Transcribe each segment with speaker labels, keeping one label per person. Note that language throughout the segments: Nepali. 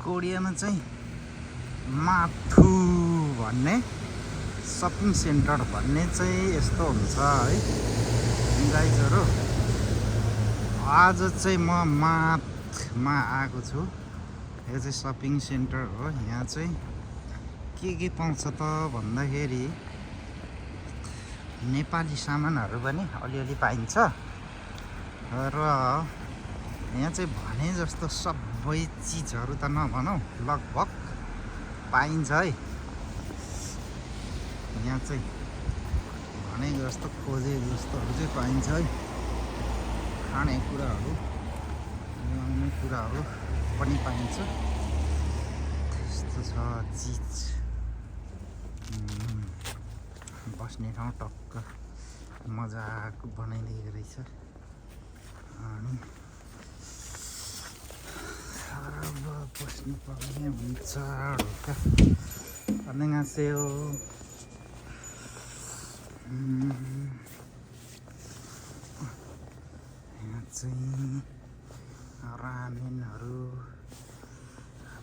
Speaker 1: कोरियामा चाहिँ माथु भन्ने सपिङ सेन्टर भन्ने चाहिँ यस्तो हुन्छ है गाइजहरु। आज चाहिँ म माथमा आएको छु। यो चाहिँ सपिङ सेन्टर हो। यहाँ चाहिँ के पाउँछ त भन्दाखेरि नेपाली सामानहरू पनि अलिअलि पाइन्छ र यहाँ चाहिँ भने जस्तो सबै चिजहरू त नभनौँ लगभग पाइन्छ है। यहाँ चाहिँ भने जस्तो खोजे जस्तोहरू चाहिँ पाइन्छ है। खानेकुराहरू ल्याउने कुराहरू पनि पाइन्छ। त्यस्तो छ चिज। बस्ने ठाउँ टक्क मजाको बनाइदिएको रहेछ। अनि अब बस्नु पर्ने हुन्छ ढोका। 안녕하세요। यहाँ चाहिँ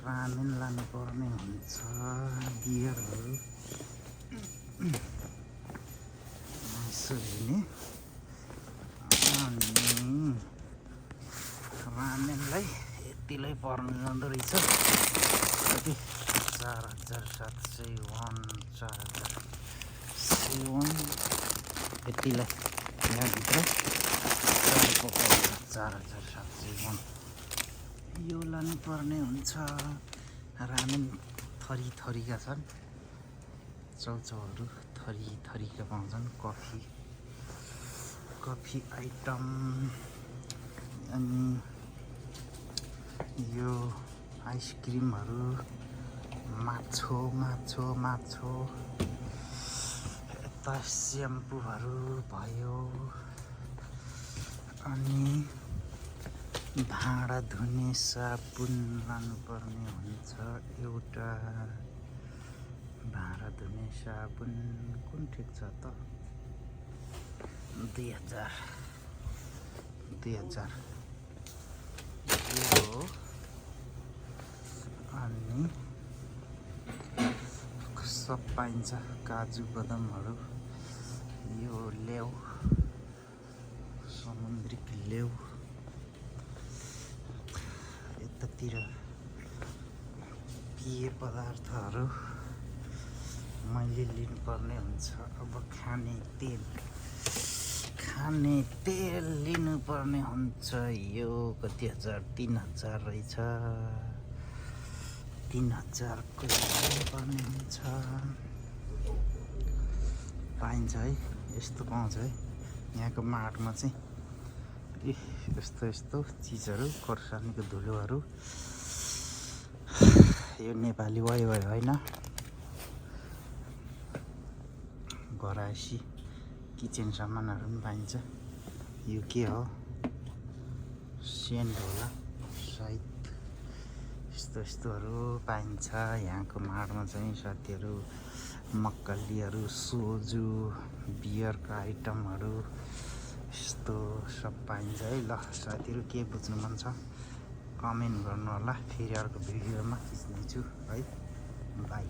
Speaker 1: रामेन लानु पर्ने हुन्छ। बियरहरू यसो लिने। अनि रामेनलाई यतिलाई पर्ने जाँदो रहेछ। कति 4701 4001 यतिलाई यहाँभित्र 4701 यो लानु पर्ने हुन्छ। रामेन थरीका छन्। चाउचाउहरू थरीका पाउँछन्। Coffee item. अनि यो आइसक्रिमहरू माछो यता स्याम्पूहरू भयो। अनि भाँडा धुने साबुन लानुपर्ने हुन्छ। एउटा भाँडा धुने साबुन कुन ठिक छ त 2000 यो। अनि सब पाइन्छ। काजु बदामहरू यो लेउ समुद्रिक लेउ। यतातिर पेय पदार्थहरू मैले लिनुपर्ने हुन्छ। अब खाने तेल लिनुपर्ने हुन्छ। यो कति हजार 3000 रहेछ। 3000 को लिनुपर्ने हुन्छ। पाइन्छ है। यस्तो पाउँछ है यहाँको मार्टमा चाहिँ। यस्तो चिजहरू खोर्सानीको धुलोहरू। यो नेपाली वाइ होइन। घरायसी किचन सामानहरू पनि पाइन्छ। यो के हो सेन्ट होला सायद। यस्तोहरू पाइन्छ यहाँको माडमा चाहिँ साथीहरू। मक्कलीहरू सोजु बियरका आइटमहरू यस्तो सब पाइन्छ है। ल साथीहरू के बुझ्नु मन छ कमेन्ट गर्नु होला। फेरि अर्को भिडियोमा खिच्नेछु है। बाई।